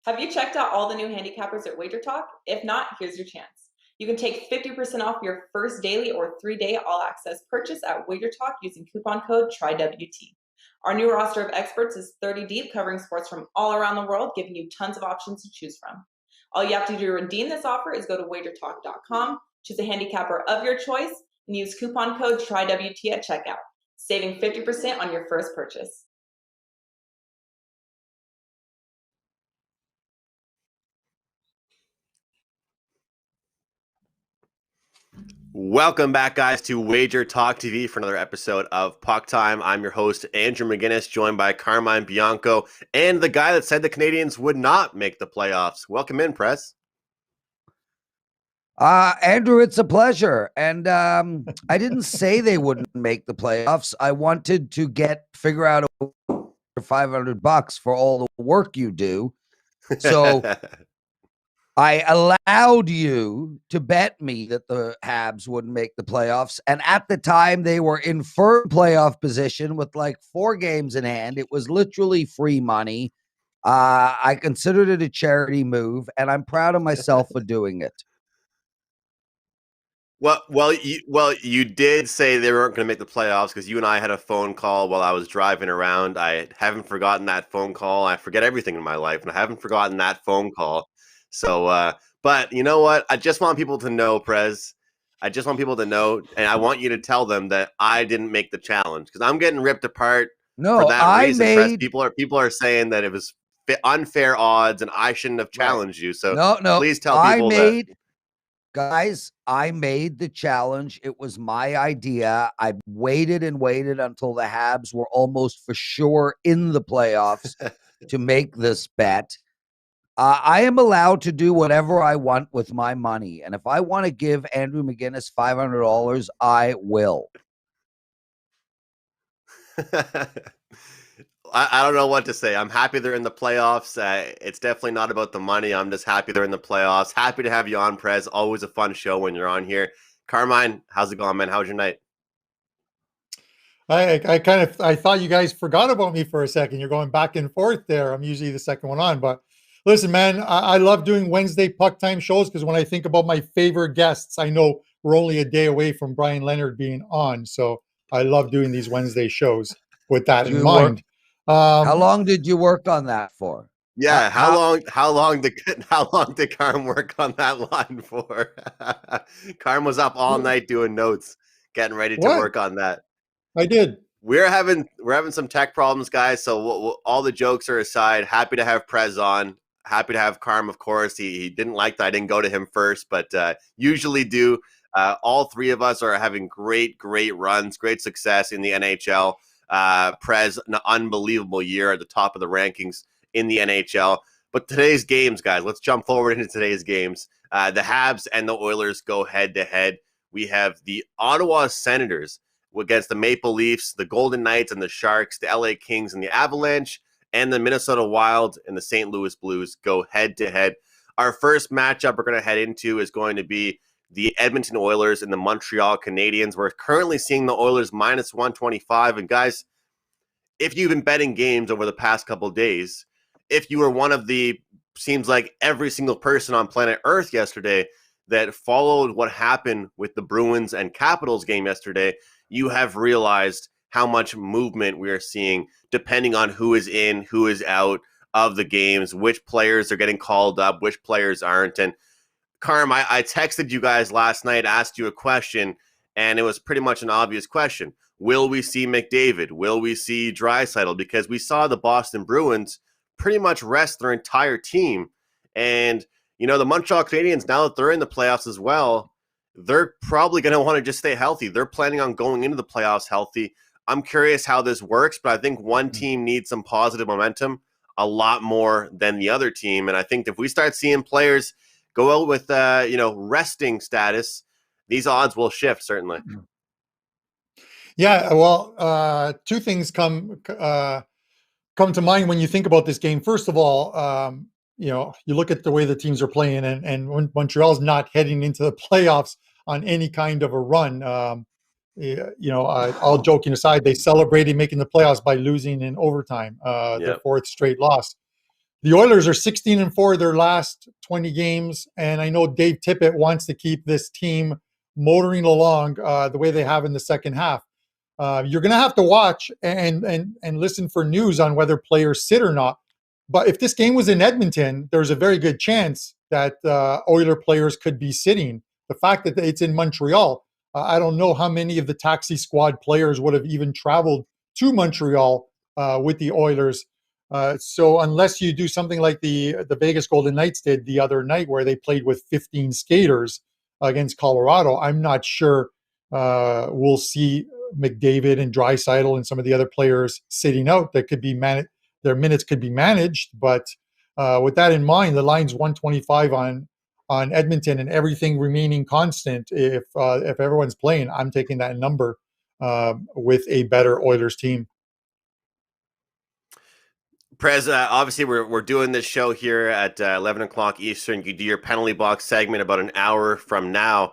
Have you checked out all the new handicappers at Wager Talk? If not, here's your chance. You can take 50% off your first daily or 3-day all-access purchase at Wager Talk using coupon code TRYWT. Our new roster of experts is 30 deep, covering sports from all around the world, giving you tons of options to choose from. All you have to do to redeem this offer is go to wagertalk.com, choose a handicapper of your choice, and use coupon code TRYWT at checkout, saving 50% on your first purchase. Welcome back, guys, to Wager Talk TV for another episode of Puck Time. I'm your host, Andrew McInnis, joined by Carmine Bianco and the guy that said the Canadiens would not make the playoffs. Welcome in, Prez. Andrew, it's a pleasure. And I didn't say they wouldn't make the playoffs. I wanted to figure out $500 for all the work you do. So I allowed you to bet me that the Habs wouldn't make the playoffs. And at the time, they were in firm playoff position with like 4 games in hand. It was literally free money. I considered it a charity move, and I'm proud of myself for doing it. Well, you did say they weren't going to make the playoffs because you and I had a phone call while I was driving around. I haven't forgotten that phone call. I forget everything in my life, and I haven't forgotten that phone call. So, but you know what? I just want people to know, Prez. I just want people to know, and I want you to tell them that I didn't make the challenge because I'm getting ripped apart for that reason. Prez. People are saying that it was unfair odds, and I shouldn't have challenged you. So no, please tell people that. Guys, I made the challenge. It was my idea. I waited and waited until the Habs were almost for sure in the playoffs to make this bet. I am allowed to do whatever I want with my money. And if I want to give Andrew McInnis $500, I will. I don't know what to say. I'm happy they're in the playoffs. It's definitely not about the money. I'm just happy they're in the playoffs. Happy to have you on, Prez. Always a fun show when you're on here. Carmine, how's it going, man? How's your night? I thought you guys forgot about me for a second. You're going back and forth there. I'm usually the second one on, but listen, man, I love doing Wednesday Puck Time shows because when I think about my favorite guests, I know we're only a day away from Brian Leonard being on. So I love doing these Wednesday shows with that in mind. How long did you work on that for? Yeah, how long did Carm work on that line for? Carm was up all night doing notes, getting ready to work on that. I did. We're having some tech problems, guys. So all the jokes are aside. Happy to have Prez on. Happy to have Carm, of course. He didn't like that I didn't go to him first, but usually do. All three of us are having great runs, great success in the NHL. Prez, an unbelievable year at the top of the rankings in the NHL. But today's games, guys, let's jump forward into today's games. The Habs and the Oilers go head-to-head. We have the Ottawa Senators against the Maple Leafs, the Golden Knights and the Sharks, the LA Kings and the Avalanche, and the Minnesota Wild and the St. Louis Blues go head-to-head. Our first matchup we're going to head into is going to be the Edmonton Oilers and the Montreal Canadiens. We're currently seeing the Oilers minus 125. And guys, if you've been betting games over the past couple of days, if you were one of the, seems like every single person on planet Earth yesterday that followed what happened with the Bruins and Capitals game yesterday, you have realized how much movement we are seeing depending on who is in, who is out of the games, which players are getting called up, which players aren't. And Carm, I texted you guys last night, asked you a question, and it was pretty much an obvious question. Will we see McDavid? Will we see Draisaitl? Because we saw the Boston Bruins pretty much rest their entire team. And, you know, the Montreal Canadiens, now that they're in the playoffs as well, they're probably going to want to just stay healthy. They're planning on going into the playoffs healthy. I'm curious how this works, but I think one team needs some positive momentum a lot more than the other team. And I think if we start seeing players go out with, resting status, these odds will shift, certainly. Yeah, well, two things come to mind when you think about this game. First of all, you look at the way the teams are playing, and when Montreal's not heading into the playoffs on any kind of a run. All joking aside, they celebrated making the playoffs by losing in overtime, their fourth straight loss. The Oilers are 16-4 their last 20 games, and I know Dave Tippett wants to keep this team motoring along the way they have in the second half. You're going to have to watch and listen for news on whether players sit or not. But if this game was in Edmonton, there's a very good chance that Oiler players could be sitting. The fact that it's in Montreal, I don't know how many of the taxi squad players would have even traveled to Montreal with the Oilers. So unless you do something like the Vegas Golden Knights did the other night, where they played with 15 skaters against Colorado, I'm not sure we'll see McDavid and Draisaitl and some of the other players sitting out. That could be their minutes could be managed. But with that in mind, the line's 125 on Edmonton, and everything remaining constant. If everyone's playing, I'm taking that number with a better Oilers team. Prez, obviously we're doing this show here at 11 o'clock Eastern. You do your penalty box segment about an hour from now.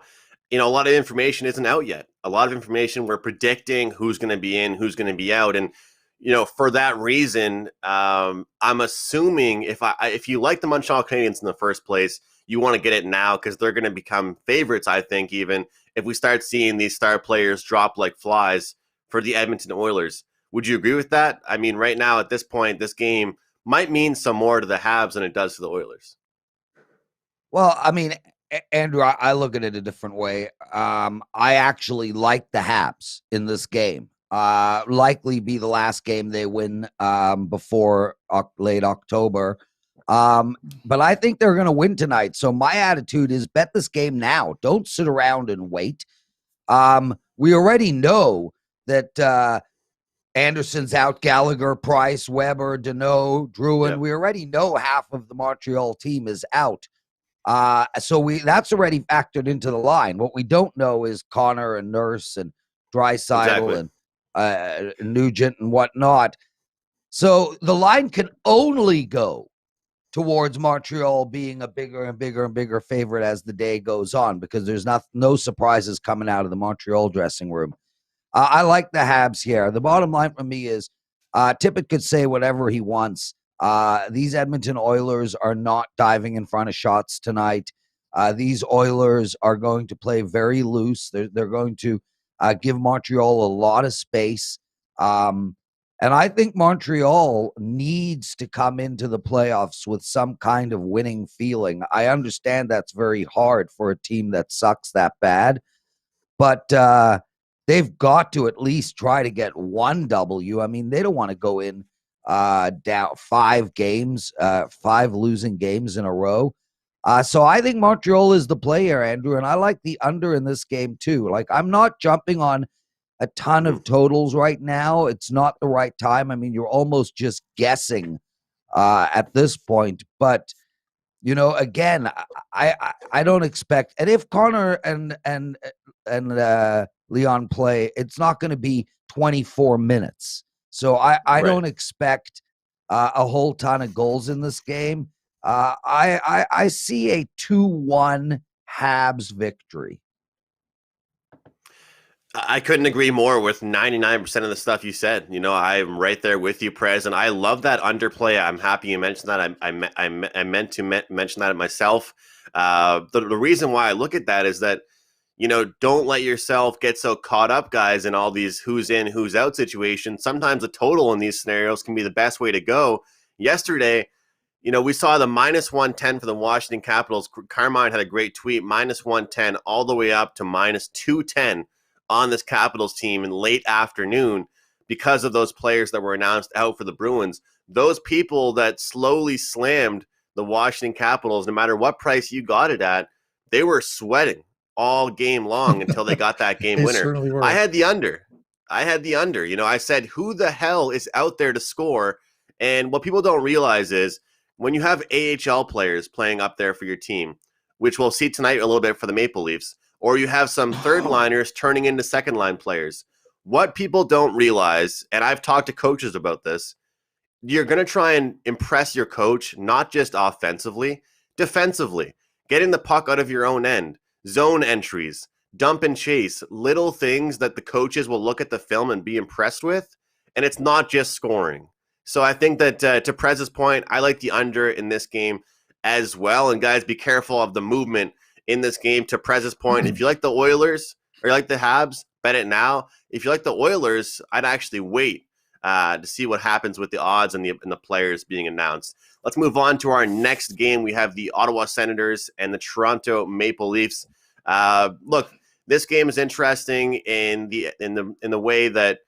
A lot of information isn't out yet. A lot of information, we're predicting who's going to be in, who's going to be out. And, for that reason, I'm assuming if you like the Montreal Canadiens in the first place, you want to get it now, because they're going to become favorites, I think, even if we start seeing these star players drop like flies for the Edmonton Oilers. Would you agree with that? I mean, right now at this point, this game might mean some more to the Habs than it does to the Oilers. Well, I mean, Andrew, I look at it a different way. I actually like the Habs in this game. Likely be the last game they win before late October. But I think they're going to win tonight. So my attitude is bet this game now. Don't sit around and wait. We already know that Anderson's out, Gallagher, Price, Weber, Deneau, Drouin. Yep. We already know half of the Montreal team is out. So that's already factored into the line. What we don't know is Connor and Nurse and Draisaitl and Nugent and whatnot. So the line can only go towards Montreal being a bigger and bigger and bigger favorite as the day goes on, because there's no surprises coming out of the Montreal dressing room. I like the Habs here. The bottom line for me is Tippett could say whatever he wants. These Edmonton Oilers are not diving in front of shots tonight. These Oilers are going to play very loose. They're going to give Montreal a lot of space. And I think Montreal needs to come into the playoffs with some kind of winning feeling. I understand that's very hard for a team that sucks that bad, but they've got to at least try to get one W. I mean, they don't want to go in down 5 games, 5 losing games in a row. So I think Montreal is the player, Andrew, and I like the under in this game too. Like, I'm not jumping on a ton of totals right now. It's not the right time. I mean, you're almost just guessing at this point. But, again, I don't expect. And if Connor and Leon play, it's not going to be 24 minutes. So I don't expect a whole ton of goals in this game. I see a 2-1 Habs victory. I couldn't agree more with 99% of the stuff you said. I'm right there with you, Prez, and I love that underplay. I'm happy you mentioned that. I meant to mention that myself. The reason why I look at that is that, don't let yourself get so caught up, guys, in all these who's in, who's out situations. Sometimes a total in these scenarios can be the best way to go. Yesterday, we saw the -110 for the Washington Capitals. Carmine had a great tweet, -110 all the way up to -210 on this Capitals team in late afternoon because of those players that were announced out for the Bruins. Those people that slowly slammed the Washington Capitals, no matter what price you got it at, they were sweating all game long until they got that game winner. I had the under. I said, who the hell is out there to score? And what people don't realize is when you have AHL players playing up there for your team, which we'll see tonight a little bit for the Maple Leafs, or you have some third liners turning into second line players. What people don't realize, and I've talked to coaches about this, you're going to try and impress your coach, not just offensively, defensively, getting the puck out of your own end, zone entries, dump and chase, little things that the coaches will look at the film and be impressed with. And it's not just scoring. So I think that to Prez's point, I like the under in this game as well. And guys, be careful of the movement in this game. To Prez's point, if you like the Oilers or you like the Habs, bet it now. If you like the Oilers, I'd actually wait to see what happens with the odds and the players being announced. Let's move on to our next game. We have the Ottawa Senators and the Toronto Maple Leafs. Look, this game is interesting in the way that,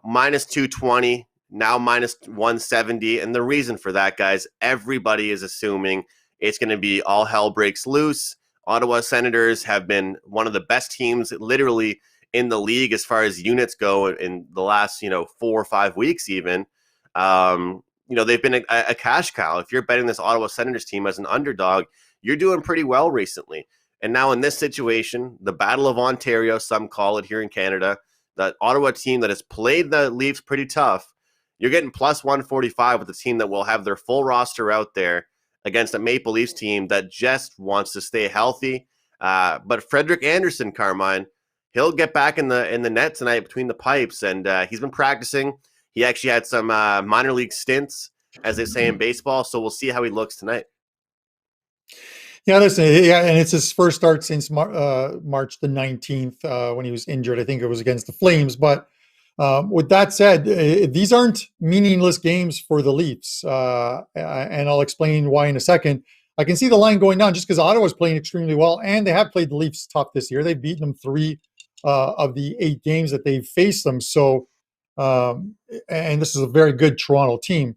minus 220, now minus 170. And the reason for that, guys, everybody is assuming it's going to be all hell breaks loose. Ottawa Senators have been one of the best teams literally in the league as far as units go in the last, 4 or 5 weeks even. They've been a cash cow. If you're betting this Ottawa Senators team as an underdog, you're doing pretty well recently. And now in this situation, the Battle of Ontario, some call it here in Canada, that Ottawa team that has played the Leafs pretty tough, you're getting plus 145 with a team that will have their full roster out there against a Maple Leafs team that just wants to stay healthy. But Frederik Andersen, Carmine, he'll get back in the net tonight between the pipes, and he's been practicing. He actually had some minor league stints, as they say in baseball, so we'll see how he looks tonight. Yeah, listen, and it's his first start since March the 19th when he was injured. I think it was against the Flames. But with that said, these aren't meaningless games for the Leafs, and I'll explain why in a second. I can see the line going down just because Ottawa's playing extremely well, and they have played the Leafs tough this year. They've beaten them 3 of the 8 games that they've faced them. So, and this is a very good Toronto team.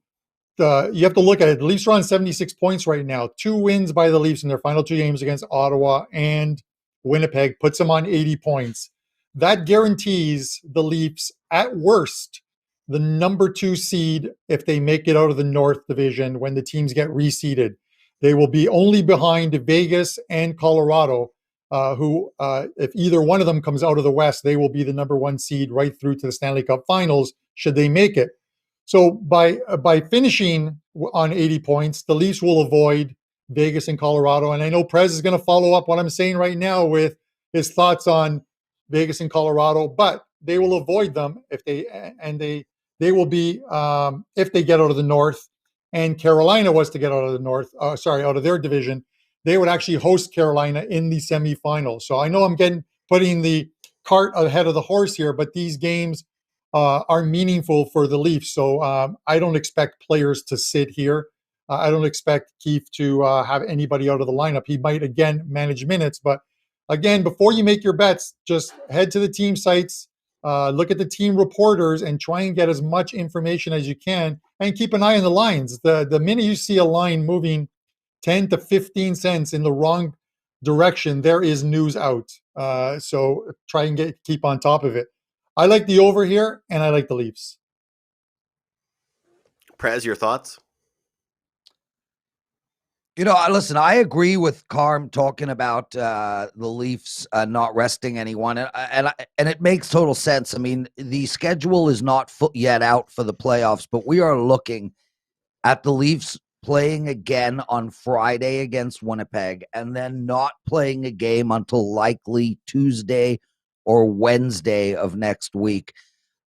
You have to look at it. The Leafs are on 76 points right now. 2 wins by the Leafs in their final 2 games against Ottawa and Winnipeg puts them on 80 points. That guarantees the Leafs, at worst, the number 2 seed if they make it out of the North Division when the teams get reseeded. They will be only behind Vegas and Colorado, who, if either one of them comes out of the West, they will be the number 1 seed right through to the Stanley Cup Finals, should they make it. So by finishing on 80 points, the Leafs will avoid Vegas and Colorado. And I know Prez is going to follow up what I'm saying right now with his thoughts on Vegas and Colorado, but they will avoid them if they will be if they get out of the North. And Carolina was to get out of the North, out of their division, they would actually host Carolina in the semifinals. So I know I'm putting the cart ahead of the horse here, but these games are meaningful for the Leafs. So I don't expect players to sit here. I don't expect Keefe to have anybody out of the lineup. He might, again, manage minutes. But again, before you make your bets, just head to the team sites, look at the team reporters, and try and get as much information as you can. And keep an eye on the lines. The minute you see a line moving 10 to 15 cents in the wrong direction, there is news out. So try and keep on top of it. I like the over here, and I like the Leafs. Prez, your thoughts? Listen, I agree with Carm talking about the Leafs not resting anyone, and it makes total sense. I mean, the schedule is not yet out for the playoffs, but we are looking at the Leafs playing again on Friday against Winnipeg, and then not playing a game until likely Tuesday or Wednesday of next week.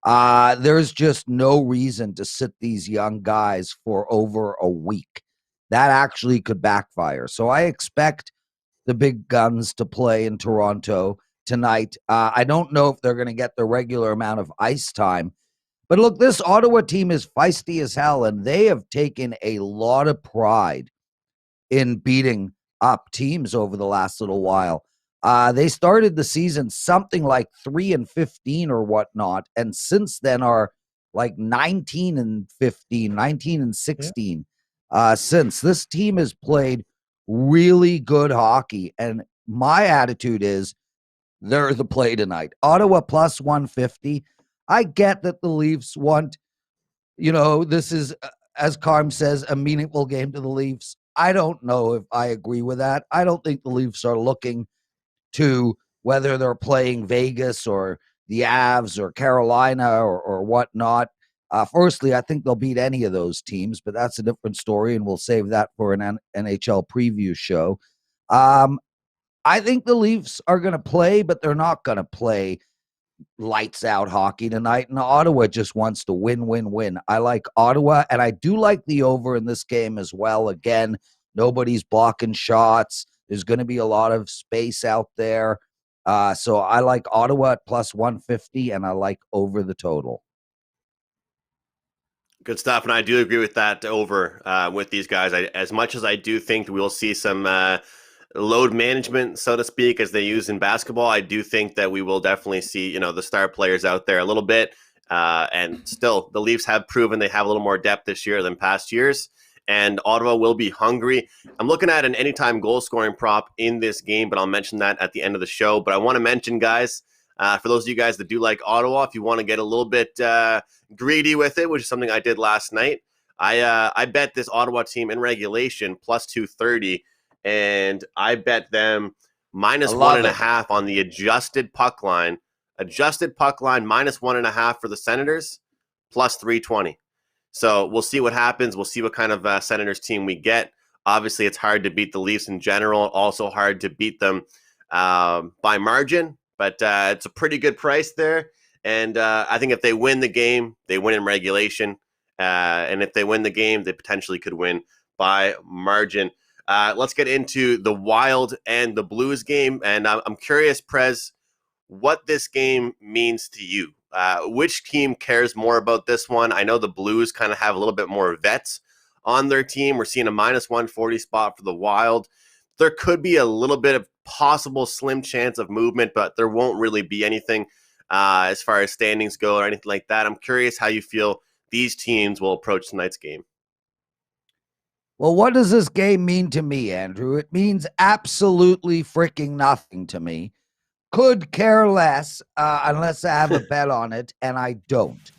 There's just no reason to sit these young guys for over a week. That actually could backfire. So I expect the big guns to play in Toronto tonight. I don't know if they're going to get the regular amount of ice time. But look, this Ottawa team is feisty as hell, and they have taken a lot of pride in beating up teams over the last little while. They started the season something like 3-15 or whatnot, and since then are like 19-15, 19-16. Since this team has played really good hockey, and my attitude is they're the play tonight. Ottawa plus 150. I get that the Leafs want, this is, as Carm says, a meaningful game to the Leafs. I don't know if I agree with that. I don't think the Leafs are looking to, whether they're playing Vegas or the Avs or Carolina or whatnot. Firstly, I think they'll beat any of those teams, but that's a different story, and we'll save that for an NHL preview show. I think the Leafs are going to play, but they're not going to play, lights out hockey tonight, and Ottawa just wants to win, win, win. I like Ottawa, and I do like the over in this game as well. Again, nobody's blocking shots. There's going to be a lot of space out there. So I like Ottawa at plus 150, and I like over the total. Good stuff, and I do agree with that over with these guys. As much as I do think we'll see some load management, so to speak, as they use in basketball, I do think that we will definitely see, the star players out there a little bit. And still, the Leafs have proven they have a little more depth this year than past years, and Ottawa will be hungry. I'm looking at an anytime goal scoring prop in this game, but I'll mention that at the end of the show. But I want to mention, guys, for those of you guys that do like Ottawa, if you want to get a little bit greedy with it, which is something I did last night, I bet this Ottawa team in regulation plus 230, and I bet them minus 1.5 on the adjusted puck line. Adjusted puck line minus 1.5 for the Senators, plus 320. So we'll see what happens. We'll see what kind of Senators team we get. Obviously, it's hard to beat the Leafs in general. Also hard to beat them by margin. But it's a pretty good price there. And I think if they win the game, they win in regulation. And if they win the game, they potentially could win by margin. Let's get into the Wild and the Blues game. And I'm curious, Prez, what this game means to you. Which team cares more about this one? I know the Blues kind of have a little bit more vets on their team. We're seeing a minus 140 spot for the Wild. There could be a little bit of possible slim chance of movement, but there won't really be anything as far as standings go or anything like that. I'm curious how you feel these teams will approach tonight's game. Well, what does this game mean to me, Andrew? It means absolutely freaking nothing to me. Could care less unless I have a bet on it, and I don't.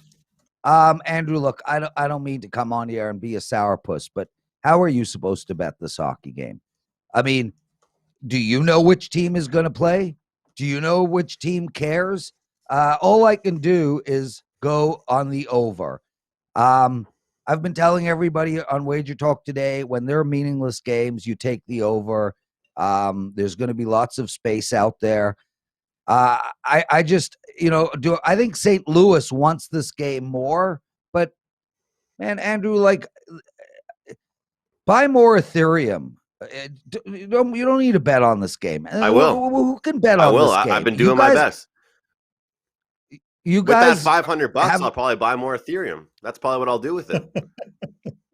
Andrew, look, I don't mean to come on here and be a sourpuss, but how are you supposed to bet this hockey game? I mean, do you know which team is going to play? Do you know which team cares? All I can do is go on the over. I've been telling everybody on Wager Talk today, when they're meaningless games, you take the over. There's going to be lots of space out there. I just, I think St. Louis wants this game more, but man, Andrew, like, buy more Ethereum. You don't need to bet on this game. I will. Who can bet on this game? I've been doing my best. You guys, with that $500, I'll probably buy more Ethereum. That's probably what I'll do with it.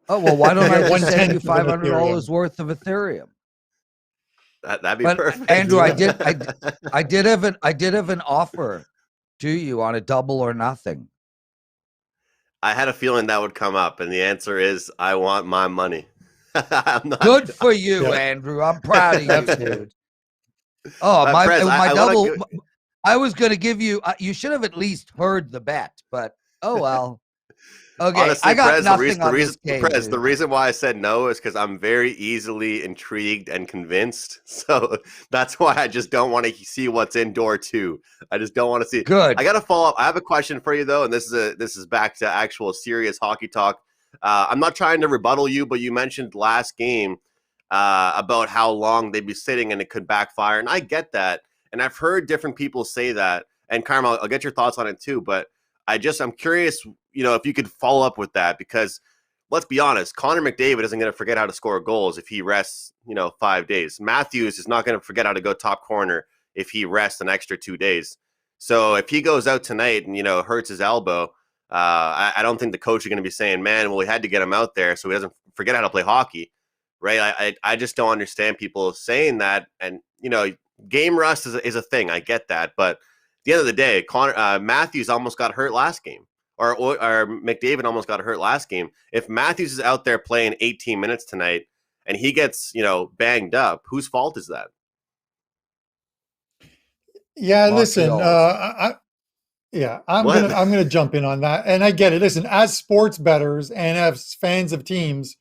Oh, well, why don't I just send you $500 worth of Ethereum? That'd be perfect. Andrew, I did have an offer to you on a double or nothing. I had a feeling that would come up, and the answer is I want my money. Good for you, Andrew. I'm proud of you, dude. Oh, my double. I was going to give you. You should have at least heard the bet, but oh well. Okay, honestly, I got Prez, nothing on this game. Prez, the reason why I said no is because I'm very easily intrigued and convinced. So that's why I just don't want to see what's in door two. I just don't want to see. Good. I got to follow up. I have a question for you though, and this is back to actual serious hockey talk. I'm not trying to rebuttal you, but you mentioned last game about how long they'd be sitting and it could backfire, and I get that, and I've heard different people say that. And Carmine, I'll get your thoughts on it too, but I'm curious, if you could follow up with that, because let's be honest, Connor McDavid isn't going to forget how to score goals if he rests, 5 days. Matthews is not going to forget how to go top corner if he rests an extra 2 days. So if he goes out tonight and, hurts his elbow, I don't think the coach is going to be saying, man, well, we had to get him out there so he doesn't forget how to play hockey, right? I just don't understand people saying that. And, game rust is a thing. I get that. But at the end of the day, Matthews almost got hurt last game, or McDavid almost got hurt last game. If Matthews is out there playing 18 minutes tonight and he gets, banged up, whose fault is that? Yeah, listen, I'm gonna jump in on that, and I get it. Listen, as sports bettors and as fans of teams,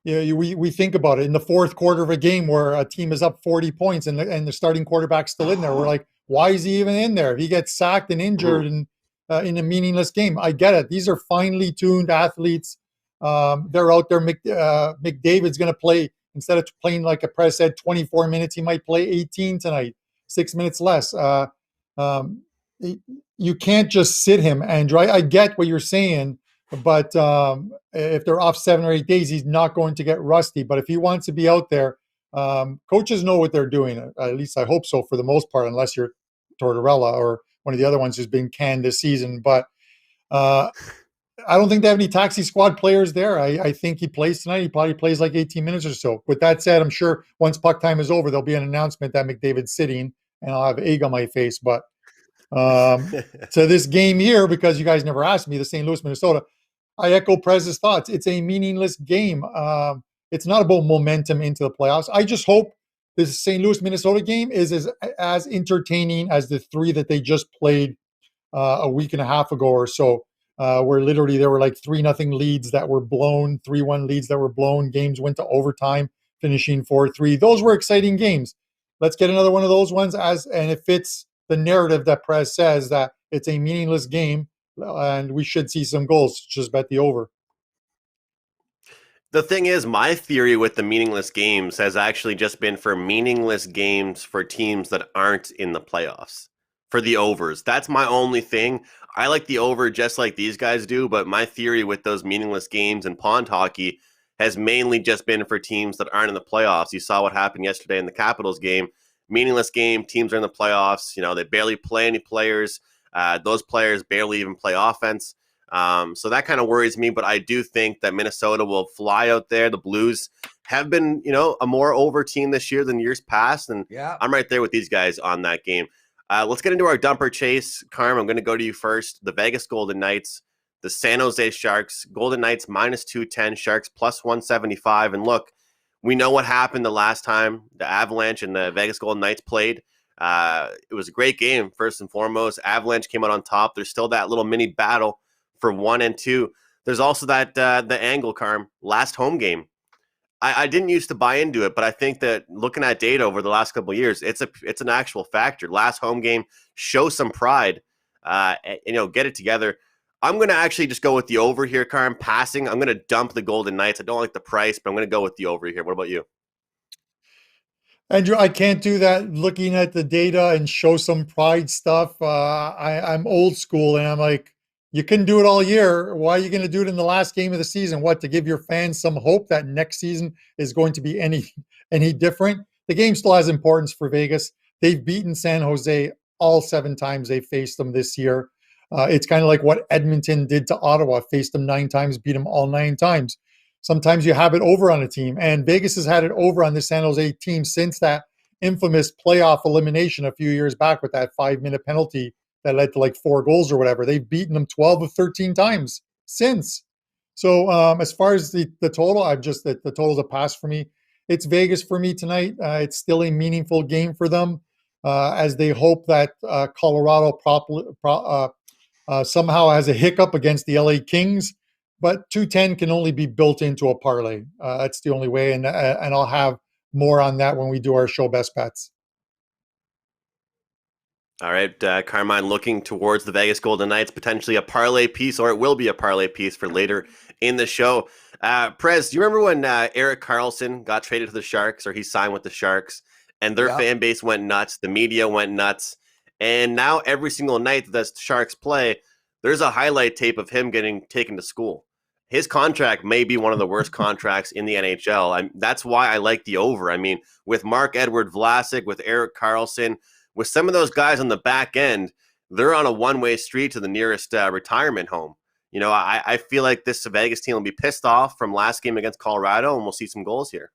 we think about it in the fourth quarter of a game where a team is up 40 points and the starting quarterback's still in there. We're like, why is he even in there? If he gets sacked and injured in a meaningless game, I get it. These are finely tuned athletes. They're out there. McDavid's going to play, instead of playing, like a Prez said, 24 minutes, he might play 18 tonight, 6 minutes less. you can't just sit him, Andrew. I get what you're saying, but if they're off 7 or 8 days, he's not going to get rusty. But if he wants to be out there, coaches know what they're doing. At least I hope so for the most part, unless you're Tortorella or one of the other ones who's been canned this season. But I don't think they have any taxi squad players there. I think he plays tonight. He probably plays like 18 minutes or so. With that said, I'm sure once puck time is over, there'll be an announcement that McDavid's sitting, and I'll have egg on my face. But to this game here, because you guys never asked me, the St. Louis, Minnesota, I echo Prez's thoughts. It's a meaningless game. It's not about momentum into the playoffs. I just hope this St. Louis, Minnesota game is as entertaining as the 3 that they just played a week and a half ago or so. Where literally there were like 3-0 leads that were blown, 3-1 leads that were blown. Games went to overtime, finishing 4-3. Those were exciting games. Let's get another one of those ones, and it fits the narrative that Prez says that it's a meaningless game, and we should see some goals. Just bet the over. The thing is, my theory with the meaningless games has actually just been for meaningless games for teams that aren't in the playoffs. For the overs. That's my only thing. I like the over just like these guys do, but my theory with those meaningless games in pond hockey has mainly just been for teams that aren't in the playoffs. You saw what happened yesterday in the Capitals game. Meaningless game, teams are in the playoffs. You know, they barely play any players. Those players barely even play offense. So that kind of worries me, but I do think that Minnesota will fly out there. The Blues have been, a more over team this year than years past, and I'm right there with these guys on that game. Let's get into our dumper chase. Carm, I'm going to go to you first. The Vegas Golden Knights, the San Jose Sharks. Golden Knights -210, Sharks +175. And look, we know what happened the last time the Avalanche and the Vegas Golden Knights played. It was a great game, first and foremost. Avalanche came out on top. There's still that little mini battle for 1 and 2. There's also that the angle, Carm, last home game. I didn't used to buy into it, but I think that looking at data over the last couple of years, it's an actual factor. Last home game, show some pride, get it together. I'm going to actually just go with the over here, Carm. Passing, I'm going to dump the Golden Knights. I don't like the price, but I'm going to go with the over here. What about you? Andrew, I can't do that looking at the data and show some pride stuff. I'm old school, and I'm like, you can do it all year. Why are you going to do it in the last game of the season? What, to give your fans some hope that next season is going to be any different? The game still has importance for Vegas. They've beaten San Jose all 7 times they faced them this year. It's kind of like what Edmonton did to Ottawa, faced them 9 times, beat them all 9 times. Sometimes you have it over on a team, and Vegas has had it over on the San Jose team since that infamous playoff elimination a few years back with that 5-minute penalty that led to like 4 goals or whatever. They've beaten them 12 of 13 times since. So as far as the total, the total's a pass for me. It's Vegas for me tonight. It's still a meaningful game for them as they hope that Colorado somehow has a hiccup against the LA Kings. But 210 can only be built into a parlay. That's the only way, and I'll have more on that when we do our show best bets. All right, Carmine, looking towards the Vegas Golden Knights, potentially a parlay piece, or it will be a parlay piece for later in the show. Prez, do you remember when Erik Karlsson got traded to the Sharks, or he signed with the Sharks, and their fan base went nuts, the media went nuts, and now every single night that the Sharks play, there's a highlight tape of him getting taken to school. His contract may be one of the worst contracts in the NHL. That's why I like the over. I mean, with Marc-Edouard Vlasic, with Erik Karlsson, with some of those guys on the back end, they're on a one-way street to the nearest retirement home. I feel like this Vegas team will be pissed off from last game against Colorado, and we'll see some goals here.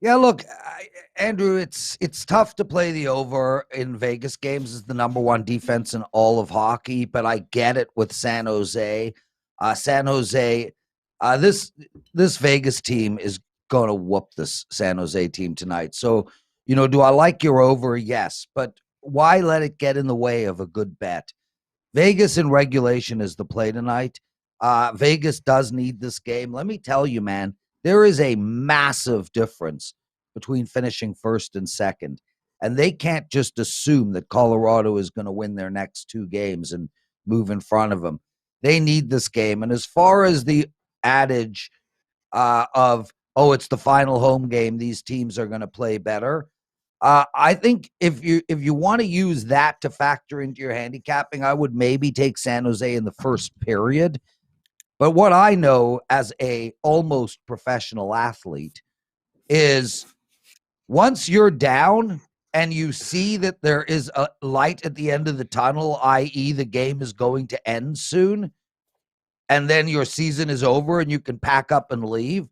Yeah, look, Andrew, it's tough to play the over in Vegas games. It's the number 1 defense in all of hockey, but I get it with San Jose. San Jose, this Vegas team is going to whoop this San Jose team tonight. So, do I like your over? Yes, but why let it get in the way of a good bet? Vegas in regulation is the play tonight. Vegas does need this game. Let me tell you, man, there is a massive difference between finishing first and second, and they can't just assume that Colorado is going to win their next 2 games and move in front of them. They need this game. And as far as the adage of, it's the final home game, these teams are going to play better, I think if you want to use that to factor into your handicapping, I would maybe take San Jose in the first period. But what I know as a almost professional athlete is once you're down and you see that there is a light at the end of the tunnel, i.e. the game is going to end soon, and then your season is over and you can pack up and leave,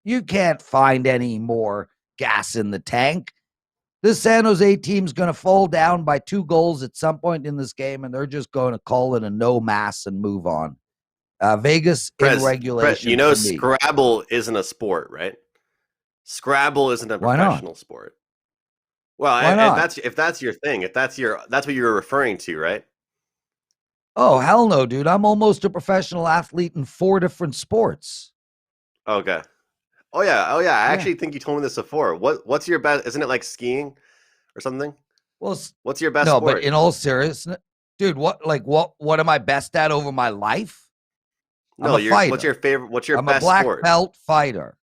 you can't find any more gas in the tank. This San Jose team's going to fall down by 2 goals at some point in this game, and they're just going to call it a no mass and move on. Vegas in regulation. You know, for me. Scrabble isn't a sport, right? Scrabble isn't a professional sport. Well, if that's your thing, that's what you're referring to, right? Oh, hell no, dude. I'm almost a professional athlete in 4 different sports. Okay. Oh yeah. I actually think you told me this before. What's your best? Isn't it like skiing or something? Well, what's your best sport? But in all seriousness, dude, what am I best at over my life? No, what's your favorite? What's your best sport? I'm a black belt fighter.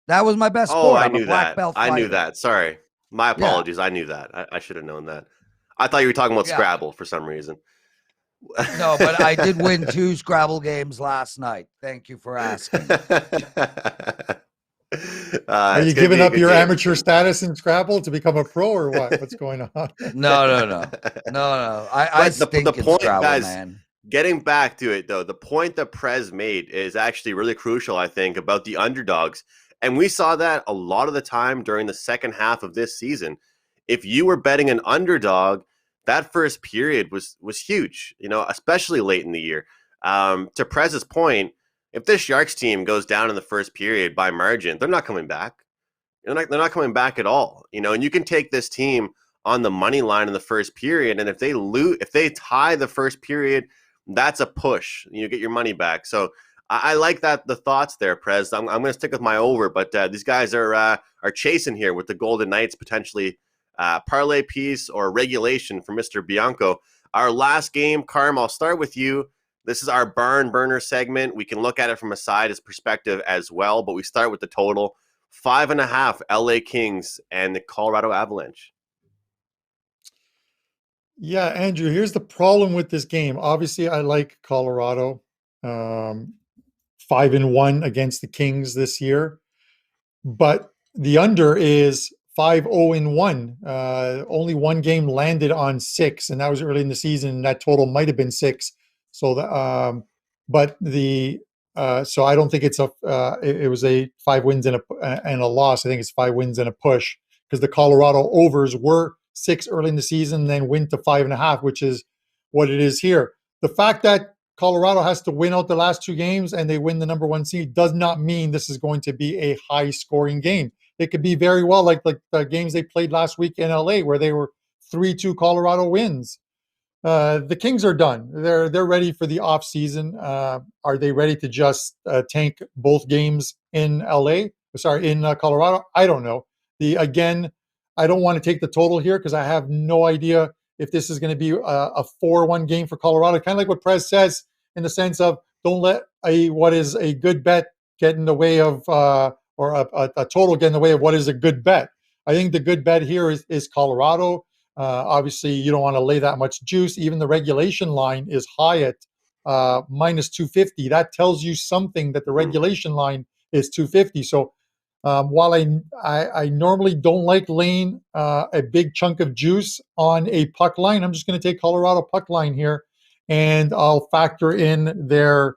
That was my best sport. I knew that. I knew that. Sorry. My apologies. Yeah. I knew that. I should have known that. I thought you were talking about Scrabble for some reason. No, but I did win 2 Scrabble games last night. Thank you for asking. Are you giving up your amateur status in Scrabble to become a pro or what? What's going on? No. I stink in Scrabble, guys, man. Getting back to it, though, the point that Prez made is actually really crucial, I think, about the underdogs. And we saw that a lot of the time during the second half of this season. If you were betting an underdog, that first period was huge, especially late in the year. To Prez's point, if this Sharks team goes down in the first period by margin, they're not coming back. They're not coming back at all. And you can take this team on the money line in the first period, and if they tie the first period, that's a push. You get your money back. So I like the thoughts there, Prez. I'm going to stick with my over, but these guys are chasing here with the Golden Knights potentially parlay piece or regulation for Mr. Bianco. Our last game, Carm, I'll start with you. This is our barn burner segment. We can look at it from a side's perspective as well, but we start with the total. 5.5 LA Kings and the Colorado Avalanche. Yeah, Andrew, here's the problem with this game. Obviously, I like Colorado. 5-1 against the Kings this year, but the under is 5-0-1. Only one game landed on 6, and that was early in the season. And that total might have been 6. So so I don't think it's it was a 5 wins and a loss. I think it's 5 wins and a push, because the Colorado overs were 6 early in the season, then win to 5.5, which is what it is here. The fact that Colorado has to win out the last 2 games and they win the number 1 seed does not mean this is going to be a high scoring game. It could be very well like the games they played last week in LA, where they were 3-2 Colorado wins. The Kings are done. They're ready for the off season. Are they ready to just tank both games in Colorado? I don't know. I don't want to take the total here because I have no idea if this is going to be a 4-1 game for Colorado. Kind of like what Prez says, in the sense of don't let what is a good bet get in the way of or a total get in the way of what is a good bet. I think the good bet here is Colorado. Obviously, you don't want to lay that much juice. Even the regulation line is high at minus 250. That tells you something, that the regulation line is 250. So while I normally don't like laying a big chunk of juice on a puck line, I'm just going to take Colorado puck line here, and I'll factor in their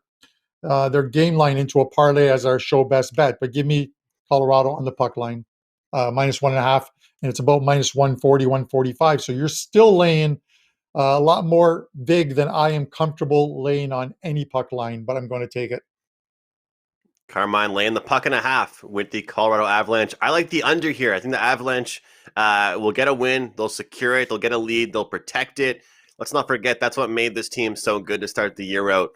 game line into a parlay as our show best bet. But give me Colorado on the puck line, minus 1.5, and it's about minus 140, 145. So you're still laying a lot more big than I am comfortable laying on any puck line, but I'm going to take it. Carmine laying the 1.5 with the Colorado Avalanche. I like the under here. I think the Avalanche will get a win. They'll secure it. They'll get a lead. They'll protect it. Let's not forget, that's what made this team so good to start the year out.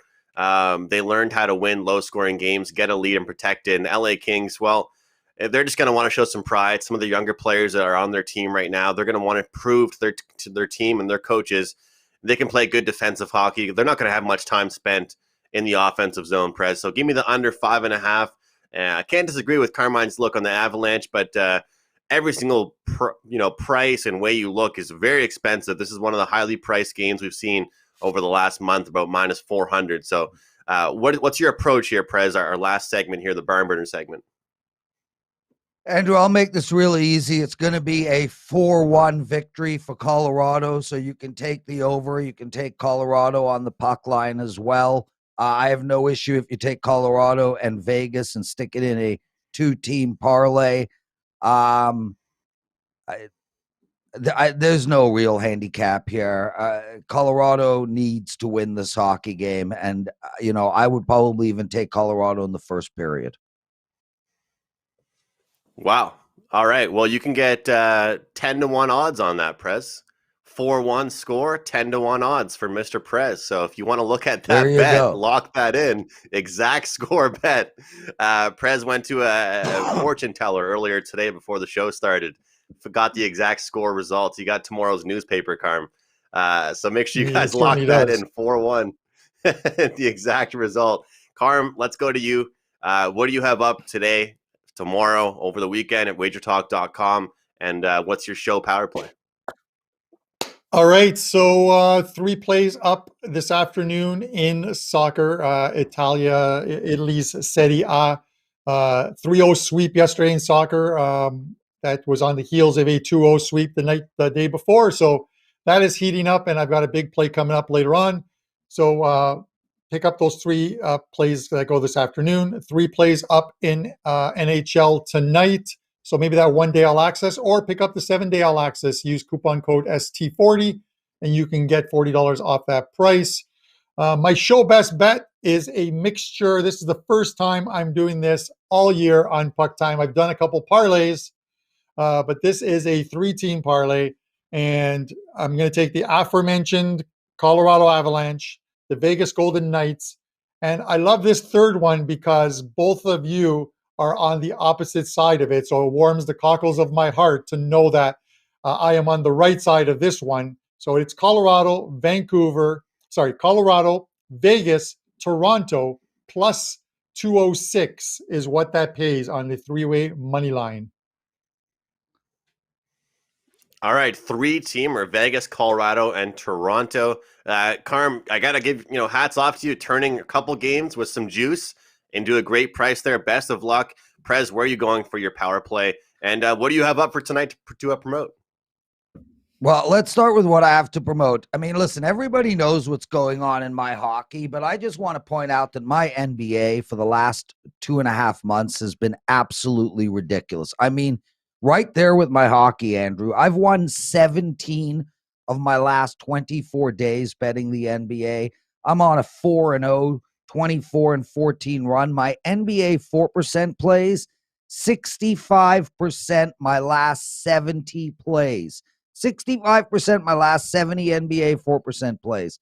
They learned how to win low-scoring games, get a lead, and protect it. And the LA Kings, well, they're just going to want to show some pride. Some of the younger players that are on their team right now, they're going to want to prove to their team and their coaches they can play good defensive hockey. They're not going to have much time spent in the offensive zone, Prez. So give me the under 5.5. I can't disagree with Carmine's look on the Avalanche, but every single price and way you look is very expensive. This is one of the highly priced games we've seen over the last month, about minus 400. So what's your approach here, Prez, our last segment here, the barn burner segment? Andrew, I'll make this really easy. It's going to be a 4-1 victory for Colorado, so you can take the over. You can take Colorado on the puck line as well. I have no issue if you take Colorado and Vegas and stick it in a 2-team parlay. There's no real handicap here. Colorado needs to win this hockey game, and I would probably even take Colorado in the first period. Wow. All right. Well, you can get 10-1 odds on that, Prez. 4-1 score, 10-1 odds for Mr. Prez. So if you want to look at that bet, lock that in. Exact score bet. Prez went to a fortune teller earlier today before the show started. Forgot the exact score results. He got tomorrow's newspaper, Carm. So make sure you guys lock that in. 4-1. The exact result. Carm, let's go to you. What do you have up today, tomorrow, over the weekend at wagertalk.com? And what's your show power play? All right, so 3 plays up this afternoon in soccer. Italy's Serie A 3-0 sweep yesterday in soccer. That was on the heels of a 2-0 sweep the day before. So that is heating up, and I've got a big play coming up later on. So pick up those 3 plays that go this afternoon. 3 plays up in NHL tonight. So maybe that 1-day all access, or pick up the 7-day all access. Use coupon code ST40, and you can get $40 off that price. My show best bet is a mixture. This is the first time I'm doing this all year on Puck Time. I've done a couple parlays, but this is a 3-team parlay, and I'm going to take the aforementioned Colorado Avalanche, the Vegas Golden Knights, and I love this third one because both of you are on the opposite side of it. So it warms the cockles of my heart to know that I am on the right side of this one. So it's Colorado, Vegas, Toronto, plus 206 is what that pays on the 3-way money line. All right, 3-teamer, Vegas, Colorado, and Toronto. Carm, I got to give, hats off to you, turning a couple games with some juice into a great price there. Best of luck. Prez, where are you going for your power play? And what do you have up for tonight to promote? Well, let's start with what I have to promote. I mean, listen, everybody knows what's going on in my hockey, but I just want to point out that my NBA for the last 2.5 months has been absolutely ridiculous. I mean, right there with my hockey, Andrew. I've won 17 of my last 24 days betting the NBA. I'm on a 4-0, 24-14 run. My NBA 4% plays, 65% my last 70 plays. 65% my last 70 NBA 4% plays.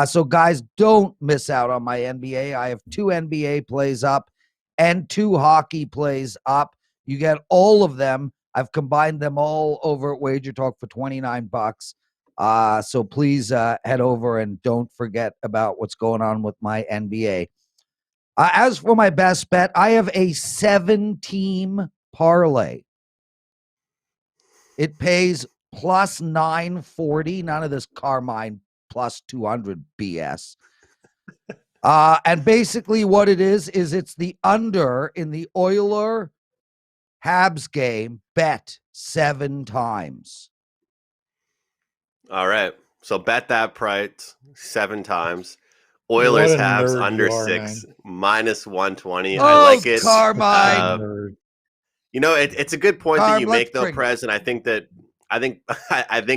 So guys, don't miss out on my NBA. I have 2 NBA plays up and 2 hockey plays up. You get all of them. I've combined them all over at Wager Talk for $29. So please head over and don't forget about what's going on with my NBA. As for my best bet, I have a 7-team parlay. It pays plus 940. None of this Carmine plus 200 BS. And basically what it is it's the under in the Oiler Habs game, bet 7 times. All right. So bet that price 7 times. Oilers Habs under 6, minus 120. Oh, I like it. Carmine. It's a good point that you make, though, Prez, and I think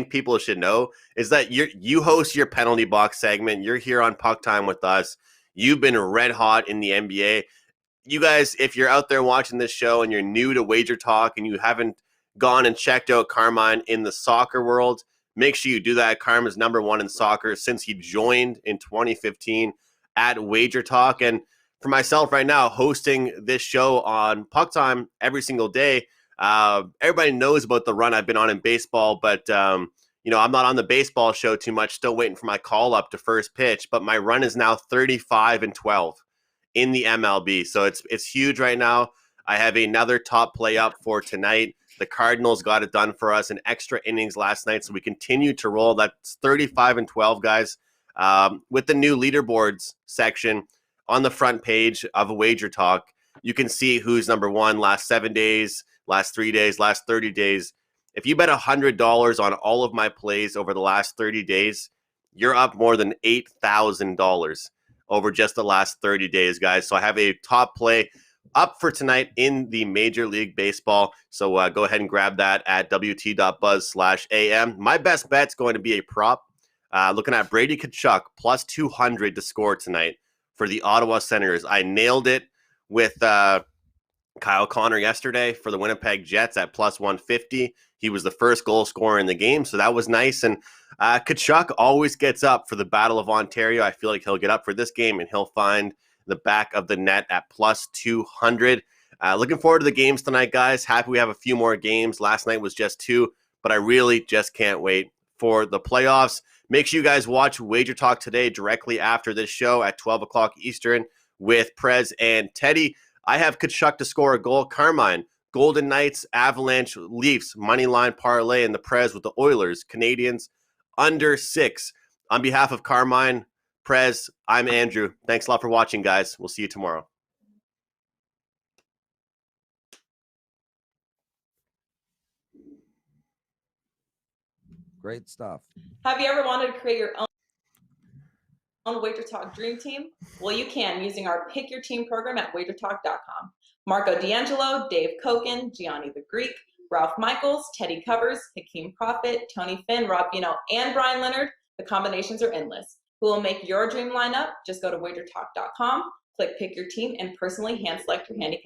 people should know is that you host your penalty box segment. You're here on Puck Time with us. You've been red hot in the NBA. You guys, if you're out there watching this show and you're new to Wager Talk and you haven't gone and checked out Carmine in the soccer world, make sure you do that. Carm is #1 in soccer since he joined in 2015 at Wager Talk. And for myself right now, hosting this show on Puck Time every single day, everybody knows about the run I've been on in baseball, but I'm not on the baseball show too much, still waiting for my call up to first pitch, but my run is now 35-12 in the MLB. So it's huge right now. I have another top play up for tonight. The Cardinals got it done for us in extra innings last night, so we continue to roll. That's 35-12, guys. With the new leaderboards section on the front page of a Wager Talk, you can see who's number one last 7 days, last 3 days, last 30 days. If you bet $100 on all of my plays over the last 30 days, you're up more than $8,000 over just the last 30 days, guys. So I have a top play up for tonight in the Major League Baseball. So go ahead and grab that at wt.buzz/am. My best bet's going to be a prop. Looking at Brady Tkachuk plus 200 to score tonight for the Ottawa Senators. I nailed it with Kyle Connor yesterday for the Winnipeg Jets at plus 150. He was the first goal scorer in the game, so that was nice. And Tkachuk always gets up for the Battle of Ontario. I feel like he'll get up for this game, and he'll find the back of the net at plus 200. Looking forward to the games tonight, guys. Happy we have a few more games. Last night was just 2, but I really just can't wait for the playoffs. Make sure you guys watch Wager Talk today directly after this show at 12 o'clock Eastern with Prez and Teddy. I have Tkachuk to score a goal. Carmine, Golden Knights, Avalanche, Leafs, Moneyline Parlay, and The Prez with the Oilers, Canadiens, under 6. On behalf of Carmine, Prez, I'm Andrew. Thanks a lot for watching, guys. We'll see you tomorrow. Great stuff. Have you ever wanted to create your own Wager Talk Dream Team? Well, you can using our Pick Your Team program at wagertalk.com. Marco D'Angelo, Dave Koken, Gianni the Greek, Ralph Michaels, Teddy Covers, Hakeem Profit, Tony Finn, Rob Bino, and Brian Leonard. The combinations are endless. Who will make your dream lineup? Just go to wagertalk.com, click Pick Your Team, and personally hand select your handicap.